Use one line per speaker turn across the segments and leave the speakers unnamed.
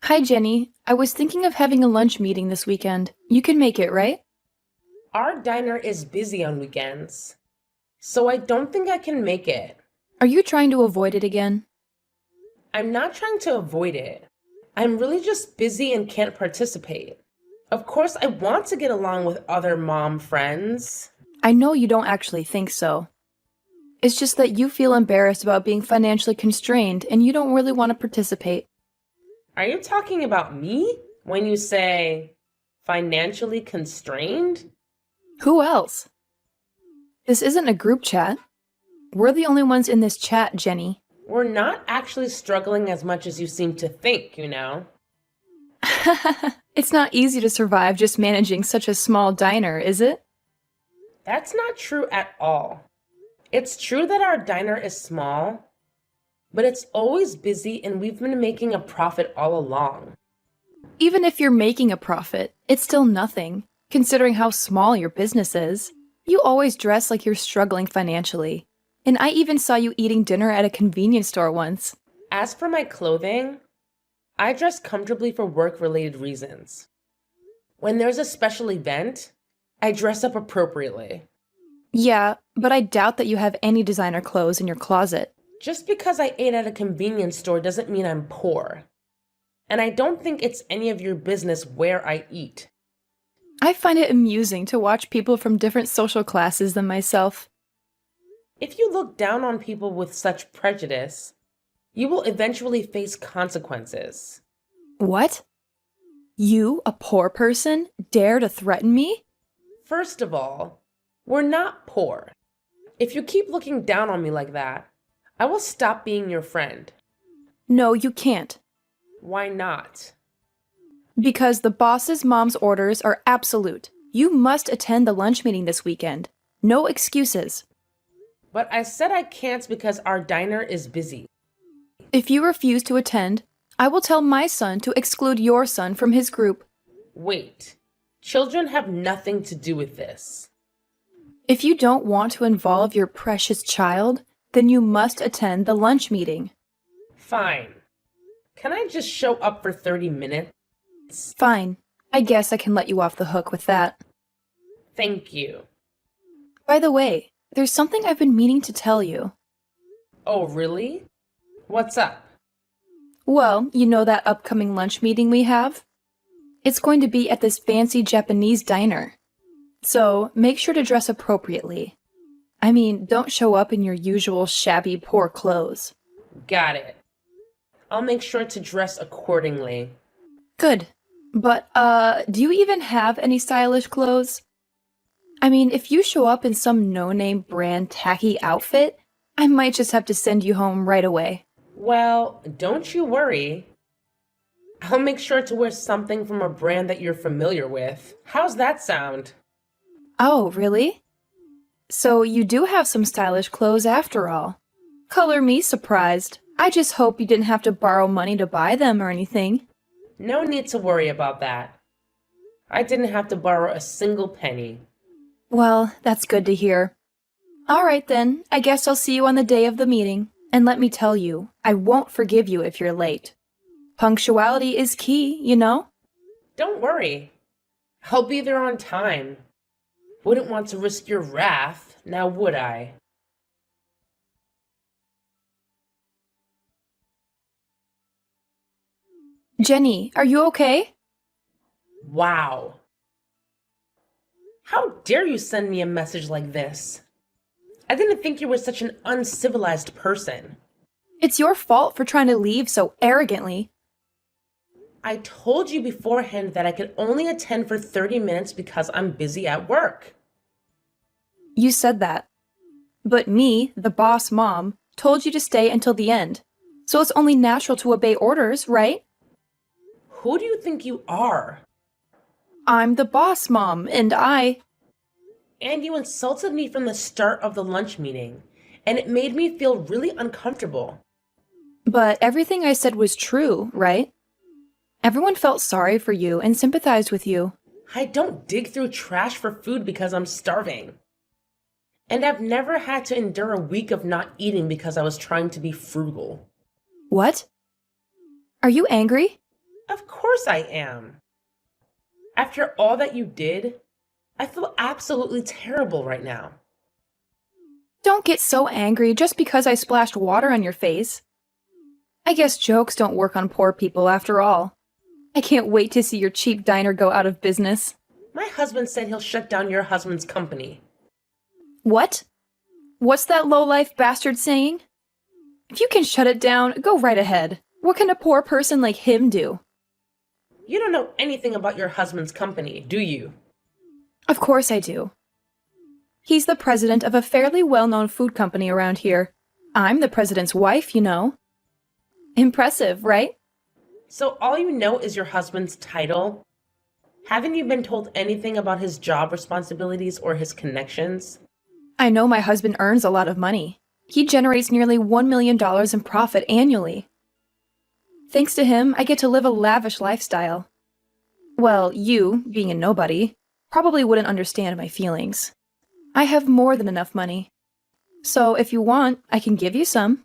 Hi, Jenny. I was thinking of having a lunch meeting this weekend. You can make it, right?
Our diner is busy on weekends, so I don't think I can make it.
Are you trying to avoid it again?
I'm not trying to avoid it. I'm really just busy and can't participate. Of course, I want to get along with other mom friends.
I know you don't actually think so. It's just that you feel embarrassed about being financially constrained and you don't really want to participate.
Are you talking about me when you say financially constrained?
Who else? This isn't a group chat. We're the only ones in this chat, Jenny.
We're not actually struggling as much as you seem to think.
It's not easy to survive just managing such a small diner, is it?
That's not true at all. It's true that our diner is small, but it's always busy and we've been making a profit all along.
Even if you're making a profit, it's still nothing, considering how small your business is. You always dress like you're struggling financially. And I even saw you eating dinner at a convenience store once.
As for my clothing, I dress comfortably for work-related reasons. When there's a special event, I dress up appropriately.
Yeah, but I doubt that you have any designer clothes in your closet.
Just because I ate at a convenience store doesn't mean I'm poor. And I don't think it's any of your business where I eat.
I find it amusing to watch people from different social classes than myself.
If you look down on people with such prejudice, you will eventually face consequences.
What? You, a poor person, dare to threaten me?
First of all, we're not poor. If you keep looking down on me like that, I will stop being your friend.
No, you can't.
Why not?
Because the boss's mom's orders are absolute. You must attend the lunch meeting this weekend. No excuses.
But I said I can't because our diner is busy.
If you refuse to attend, I will tell my son to exclude your son from his group.
Wait, children have nothing to do with this.
If you don't want to involve your precious child, then you must attend the lunch meeting.
Fine. Can I just show up for 30 minutes?
Fine. I guess I can let you off the hook with that.
Thank you.
By the way, there's something I've been meaning to tell you.
Oh, really? What's up?
Well, you know that upcoming lunch meeting we have? It's going to be at this fancy Japanese diner. So, make sure to dress appropriately. I mean, don't show up in your usual shabby, poor clothes.
Got it. I'll make sure to dress accordingly.
Good. But, do you even have any stylish clothes? I mean, if you show up in some no-name brand tacky outfit, I might just have to send you home right away.
Well, don't you worry. I'll make sure to wear something from a brand that you're familiar with. How's that sound?
Oh, really? So you do have some stylish clothes after all. Color me surprised. I just hope you didn't have to borrow money to buy them or anything.
No need to worry about that. I didn't have to borrow a single penny.
Well, that's good to hear. All right then, I guess I'll see you on the day of the meeting. And let me tell you, I won't forgive you if you're late. Punctuality is key, you know?
Don't worry. I'll be there on time. Wouldn't want to risk your wrath, now would I?
Jenny, are you okay?
Wow. How dare you send me a message like this? I didn't think you were such an uncivilized person.
It's your fault for trying to leave so arrogantly.
I told you beforehand that I could only attend for 30 minutes because I'm busy at work.
You said that. But me, the boss mom, told you to stay until the end. So it's only natural to obey orders, right?
Who do you think you are?
I'm the boss mom, and
And you insulted me from the start of the lunch meeting, and it made me feel really uncomfortable.
But everything I said was true, right? Everyone felt sorry for you and sympathized with you.
I don't dig through trash for food because I'm starving. And I've never had to endure a week of not eating because I was trying to be frugal.
What? Are you angry?
Of course I am. After all that you did, I feel absolutely terrible right now.
Don't get so angry just because I splashed water on your face. I guess jokes don't work on poor people after all. I can't wait to see your cheap diner go out of business.
My husband said he'll shut down your husband's company.
What? What's that low-life bastard saying? If you can shut it down, go right ahead. What can a poor person like him do?
You don't know anything about your husband's company, do you?
Of course I do. He's the president of a fairly well-known food company around here. I'm the president's wife, you know. Impressive, right?
So all you know is your husband's title? Haven't you been told anything about his job responsibilities or his connections?
I know my husband earns a lot of money. He generates nearly $1 million in profit annually. Thanks to him, I get to live a lavish lifestyle. Well, you, being a nobody, probably wouldn't understand my feelings. I have more than enough money. So if you want, I can give you some.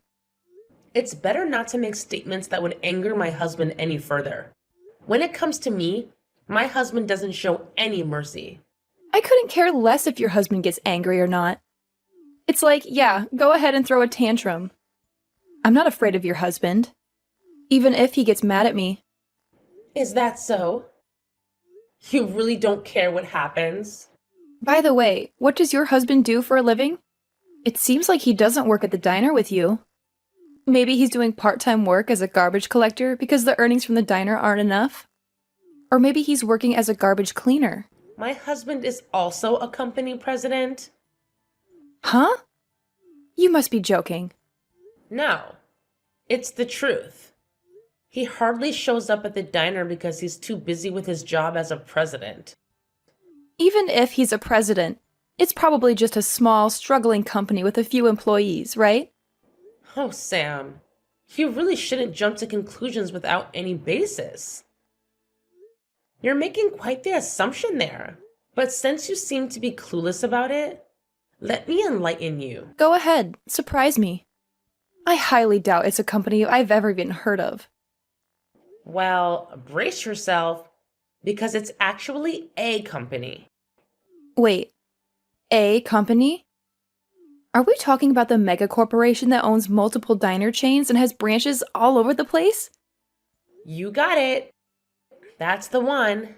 It's better not to make statements that would anger my husband any further. When it comes to me, my husband doesn't show any mercy.
I couldn't care less if your husband gets angry or not. It's like, yeah, go ahead and throw a tantrum. I'm not afraid of your husband, even if he gets mad at me.
Is that so? You really don't care what happens?
By the way, what does your husband do for a living? It seems like he doesn't work at the diner with you. Maybe he's doing part-time work as a garbage collector because the earnings from the diner aren't enough. Or maybe he's working as a garbage cleaner.
My husband is also a company president?
Huh? You must be joking.
No, it's the truth. He hardly shows up at the diner because he's too busy with his job as a president.
Even if he's a president, it's probably just a small, struggling company with a few employees, right?
Oh, Sam, you really shouldn't jump to conclusions without any basis. You're making quite the assumption there. But since you seem to be clueless about it, let me enlighten you.
Go ahead, surprise me. I highly doubt it's a company I've ever even heard of.
Well, brace yourself, because it's actually a company.
Wait, a company? Are we talking about the mega corporation that owns multiple diner chains and has branches all over the place?
You got it. That's the one.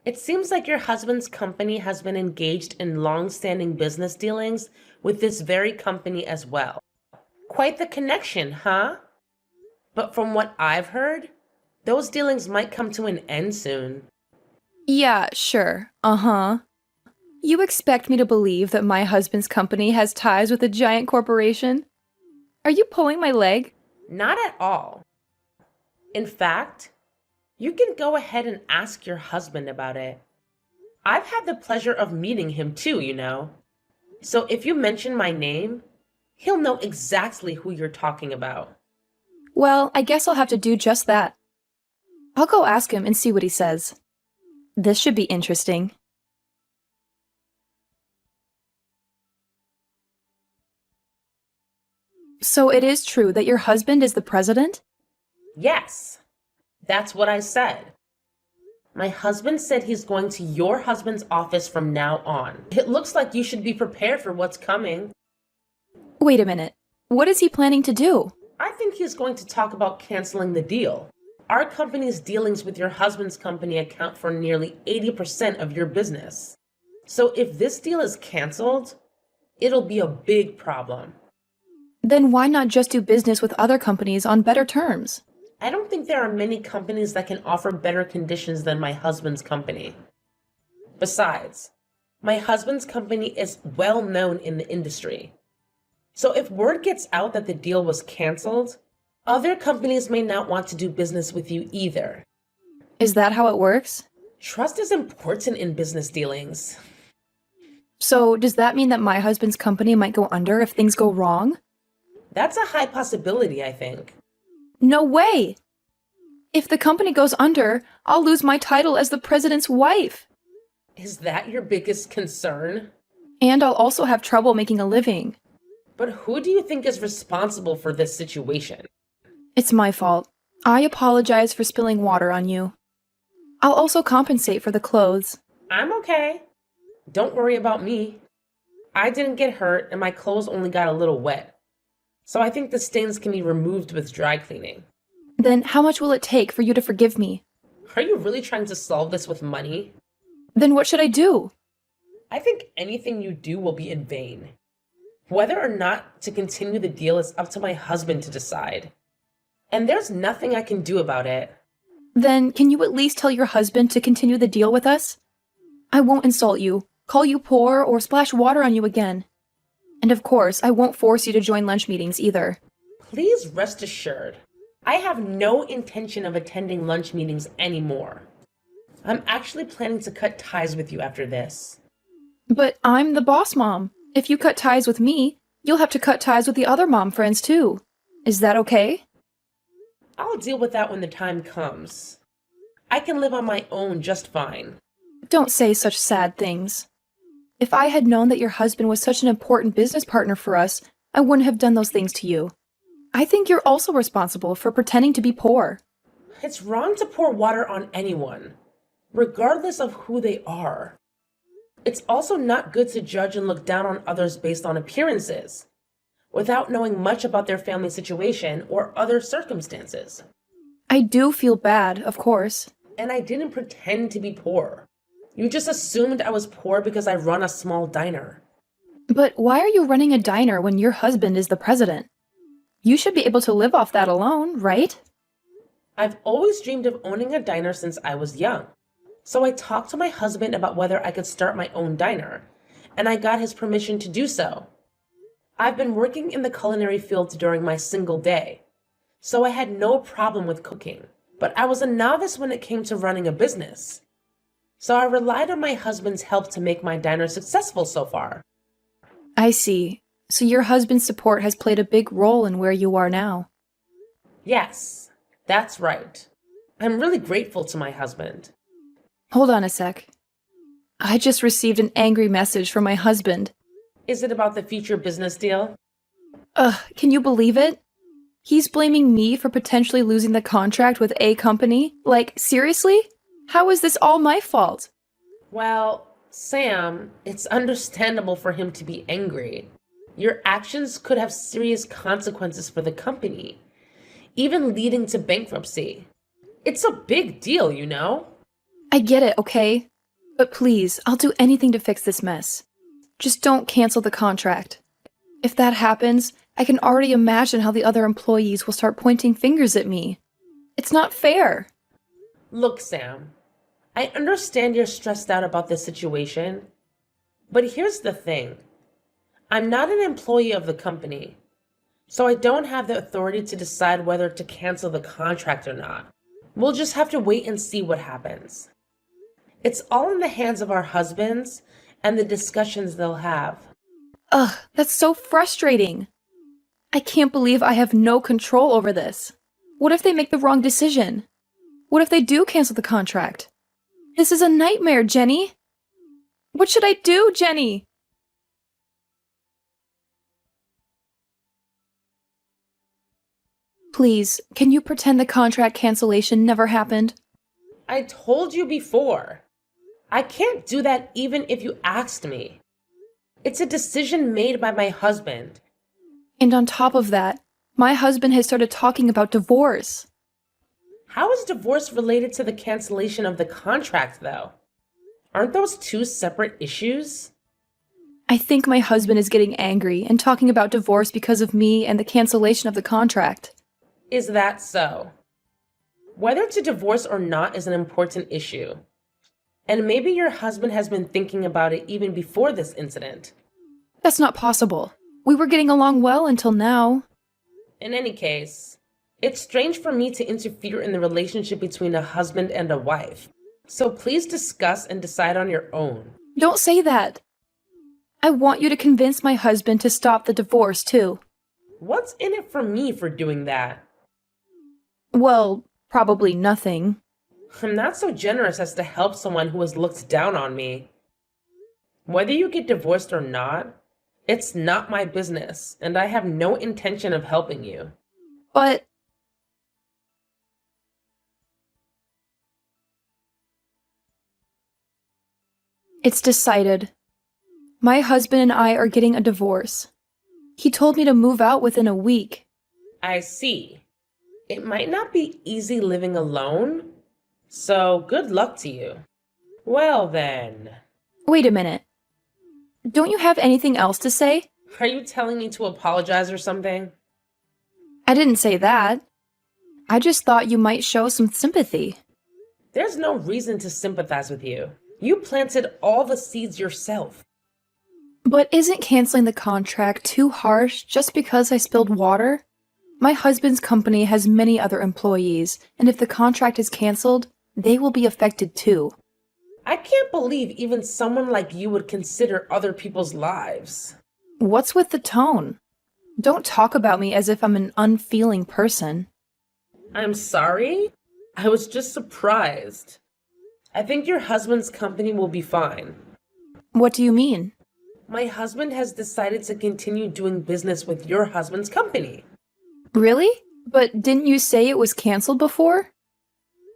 It seems like your husband's company has been engaged in long-standing business dealings with this very company as well. Quite the connection, huh? But from what I've heard, those dealings might come to an end soon.
Yeah, sure. Uh-huh. You expect me to believe that my husband's company has ties with a giant corporation? Are you pulling my leg?
Not at all. In fact, you can go ahead and ask your husband about it. I've had the pleasure of meeting him too, you know. So if you mention my name, he'll know exactly who you're talking about.
Well, I guess I'll have to do just that. I'll go ask him and see what he says. This should be interesting. So it is true that your husband is the president?
Yes, that's what I said. My husband said he's going to your husband's office from now on. It looks like you should be prepared for what's coming.
Wait a minute. What is he planning to do?
I think he's going to talk about canceling the deal. Our company's dealings with your husband's company account for nearly 80% of your business. So if this deal is canceled, it'll be a big problem.
Then why not just do business with other companies on better terms?
I don't think there are many companies that can offer better conditions than my husband's company. Besides, my husband's company is well known in the industry. So if word gets out that the deal was canceled, other companies may not want to do business with you either.
Is that how it works?
Trust is important in business dealings.
So does that mean that my husband's company might go under if things go wrong?
That's a high possibility, I think.
No way! If the company goes under, I'll lose my title as the president's wife.
Is that your biggest concern?
And I'll also have trouble making a living.
But who do you think is responsible for this situation?
It's my fault. I apologize for spilling water on you. I'll also compensate for the clothes.
I'm okay. Don't worry about me. I didn't get hurt and my clothes only got a little wet. So I think the stains can be removed with dry cleaning.
Then how much will it take for you to forgive me?
Are you really trying to solve this with money?
Then what should I do?
I think anything you do will be in vain. Whether or not to continue the deal is up to my husband to decide. And there's nothing I can do about it.
Then can you at least tell your husband to continue the deal with us? I won't insult you, call you poor, or splash water on you again. And of course, I won't force you to join lunch meetings either.
Please rest assured, I have no intention of attending lunch meetings anymore. I'm actually planning to cut ties with you after this.
But I'm the boss mom. If you cut ties with me, you'll have to cut ties with the other mom friends too. Is that okay?
I'll deal with that when the time comes. I can live on my own just fine.
Don't say such sad things. If I had known that your husband was such an important business partner for us, I wouldn't have done those things to you. I think you're also responsible for pretending to be poor.
It's wrong to pour water on anyone, regardless of who they are. It's also not good to judge and look down on others based on appearances, without knowing much about their family situation or other circumstances.
I do feel bad, of course.
And I didn't pretend to be poor. You just assumed I was poor because I run a small diner.
But why are you running a diner when your husband is the president? You should be able to live off that alone, right?
I've always dreamed of owning a diner since I was young. So I talked to my husband about whether I could start my own diner, and I got his permission to do so. I've been working in the culinary field during my single day, so I had no problem with cooking, but I was a novice when it came to running a business. So I relied on my husband's help to make my diner successful so far.
I see. So your husband's support has played a big role in where you are now.
Yes, that's right. I'm really grateful to my husband.
Hold on a sec. I just received an angry message from my husband.
Is it about the future business deal?
Can you believe it? He's blaming me for potentially losing the contract with a company? Like, seriously? How is this all my fault?
Well, Sam, it's understandable for him to be angry. Your actions could have serious consequences for the company, even leading to bankruptcy. It's a big deal, you know?
I get it, okay? But please, I'll do anything to fix this mess. Just don't cancel the contract. If that happens, I can already imagine how the other employees will start pointing fingers at me. It's not fair.
Look, Sam, I understand you're stressed out about this situation, but here's the thing. I'm not an employee of the company, so I don't have the authority to decide whether to cancel the contract or not. We'll just have to wait and see what happens. It's all in the hands of our husbands and the discussions they'll have.
Ugh, that's so frustrating. I can't believe I have no control over this. What if they make the wrong decision? What if they do cancel the contract? This is a nightmare, Jenny. What should I do, Jenny? Please, can you pretend the contract cancellation never happened?
I told you before. I can't do that even if you asked me. It's a decision made by my husband.
And on top of that, my husband has started talking about divorce.
How is divorce related to the cancellation of the contract, though? Aren't those two separate issues?
I think my husband is getting angry and talking about divorce because of me and the cancellation of the contract.
Is that so? Whether to divorce or not is an important issue. And maybe your husband has been thinking about it even before this incident.
That's not possible. We were getting along well until now.
In any case, it's strange for me to interfere in the relationship between a husband and a wife. So please discuss and decide on your own.
Don't say that. I want you to convince my husband to stop the divorce, too.
What's in it for me for doing that?
Well, probably nothing.
I'm not so generous as to help someone who has looked down on me. Whether you get divorced or not, it's not my business, and I have no intention of helping you.
But It's decided. My husband and I are getting a divorce. He told me to move out within a week.
I see. It might not be easy living alone, so good luck to you. Well then,
Wait a minute. Don't you have anything else to say?
are you telling me to apologize or something?
I didn't say that. I just thought you might show some sympathy.
There's no reason to sympathize with you. You planted all the seeds yourself.
But isn't canceling the contract too harsh just because I spilled water? My husband's company has many other employees, and if the contract is canceled, they will be affected too.
I can't believe even someone like you would consider other people's lives.
What's with the tone? Don't talk about me as if I'm an unfeeling person.
I'm sorry? I was just surprised. I think your husband's company will be fine.
What do you mean?
My husband has decided to continue doing business with your husband's company.
Really? But didn't you say it was canceled before?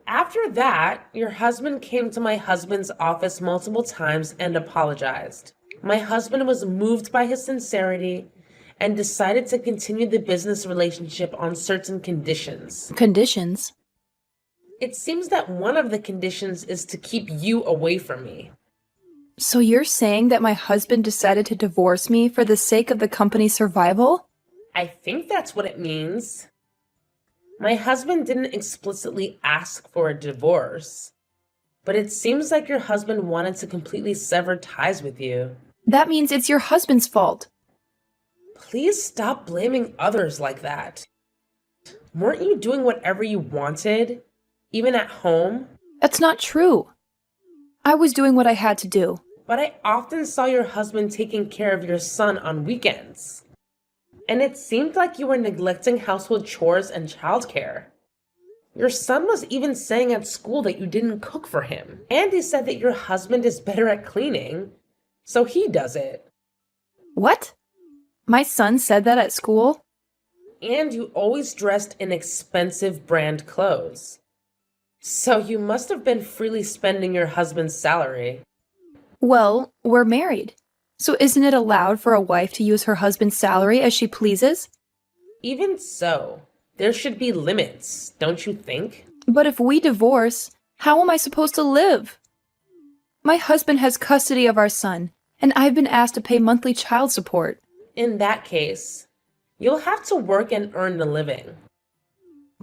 After that, your husband came to my husband's office multiple times and apologized. My husband was moved by his sincerity and decided to continue the business relationship on certain conditions.
Conditions?
It seems that one of the conditions is to keep you away from me.
So you're saying that my husband decided to divorce me for the sake of the company's survival?
I think that's what it means. My husband didn't explicitly ask for a divorce, but it seems like your husband wanted to completely sever ties with you.
That means it's your husband's fault.
Please stop blaming others like that. Weren't you doing whatever you wanted, even at home?
That's not true. I was doing what I had to do.
But I often saw your husband taking care of your son on weekends. And it seemed like you were neglecting household chores and childcare. Your son was even saying at school that you didn't cook for him. And he said that your husband is better at cleaning, so he does it.
What? My son said that at school?
And you always dressed in expensive brand clothes. So you must have been freely spending your husband's salary.
Well, we're married. So isn't it allowed for a wife to use her husband's salary as she pleases?
Even so, there should be limits, don't you think?
But if we divorce, how am I supposed to live? My husband has custody of our son, and I've been asked to pay monthly child support.
In that case, you'll have to work and earn a living.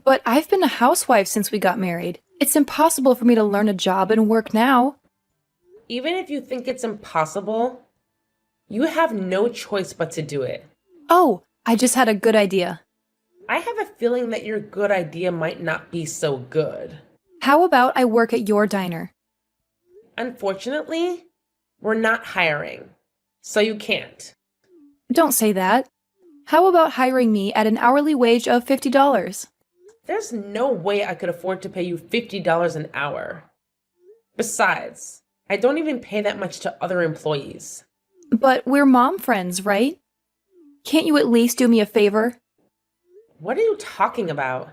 But I've been a housewife since we got married. It's impossible for me to learn a job and work now.
Even if you think it's impossible, you have no choice but to do it.
Oh, I just had a good idea.
I have a feeling that your good idea might not be so good.
How about I work at your diner?
Unfortunately, we're not hiring, so you can't.
Don't say that. How about hiring me at an hourly wage of $50?
There's no way I could afford to pay you $50 an hour. Besides, I don't even pay that much to other employees.
But we're mom friends, right? Can't you at least do me a favor?
What are you talking about?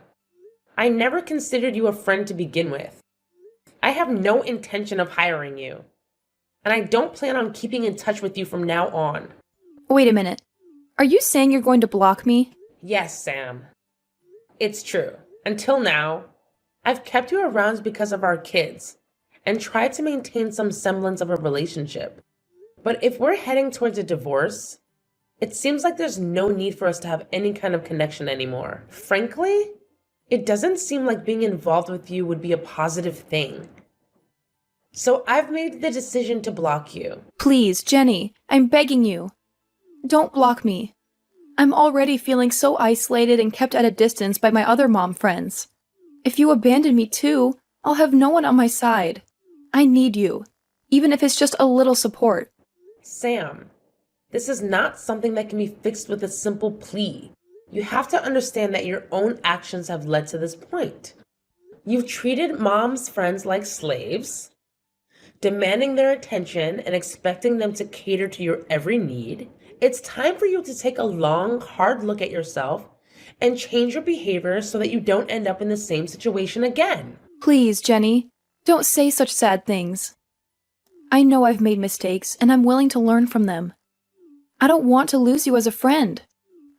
I never considered you a friend to begin with. I have no intention of hiring you, and I don't plan on keeping in touch with you from now on.
Wait a minute. Are you saying you're going to block me?
Yes, Sam. It's true. Until now, I've kept you around because of our kids and tried to maintain some semblance of a relationship. But if we're heading towards a divorce, it seems like there's no need for us to have any kind of connection anymore. Frankly, it doesn't seem like being involved with you would be a positive thing. So I've made the decision to block you.
Please, Jenny, I'm begging you. Don't block me. I'm already feeling so isolated and kept at a distance by my other mom friends. If you abandon me too, I'll have no one on my side. I need you, even if it's just a little support.
Sam, this is not something that can be fixed with a simple plea. You have to understand that your own actions have led to this point. You've treated mom's friends like slaves, demanding their attention and expecting them to cater to your every need. It's time for you to take a long, hard look at yourself and change your behavior so that you don't end up in the same situation again.
Please, Jenny, don't say such sad things. I know I've made mistakes, and I'm willing to learn from them. I don't want to lose you as a friend.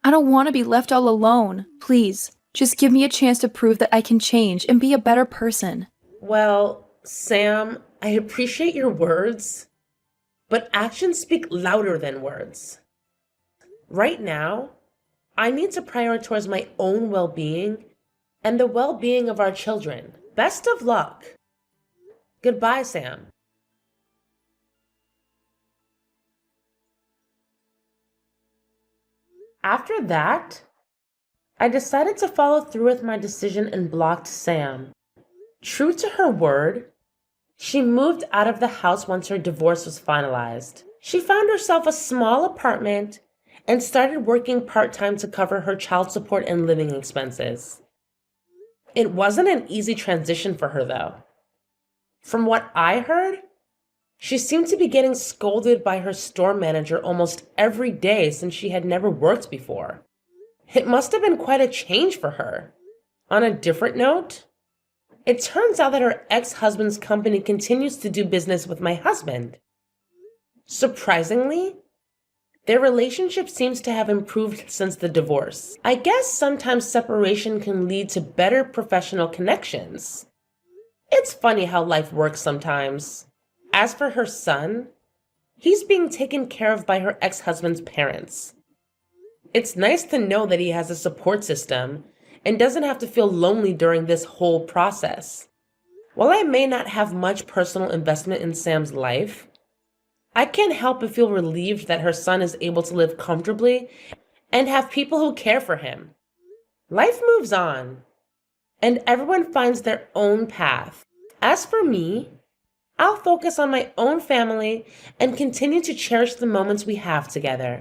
I don't want to be left all alone. Please, just give me a chance to prove that I can change and be a better person.
Well, Sam, I appreciate your words, but actions speak louder than words. Right now, I need to prioritize my own well being and the well being of our children. Best of luck. Goodbye, Sam. After that, I decided to follow through with my decision and blocked Sam. True to her word, she moved out of the house once her divorce was finalized. She found herself a small apartment and started working part-time to cover her child support and living expenses. It wasn't an easy transition for her, though. From what I heard, she seemed to be getting scolded by her store manager almost every day since she had never worked before. It must have been quite a change for her. On a different note, it turns out that her ex-husband's company continues to do business with my husband. Surprisingly, their relationship seems to have improved since the divorce. I guess sometimes separation can lead to better professional connections. It's funny how life works sometimes. As for her son, he's being taken care of by her ex-husband's parents. It's nice to know that he has a support system and doesn't have to feel lonely during this whole process. While I may not have much personal investment in Sam's life, I can't help but feel relieved that her son is able to live comfortably and have people who care for him. Life moves on, and everyone finds their own path. As for me, I'll focus on my own family and continue to cherish the moments we have together.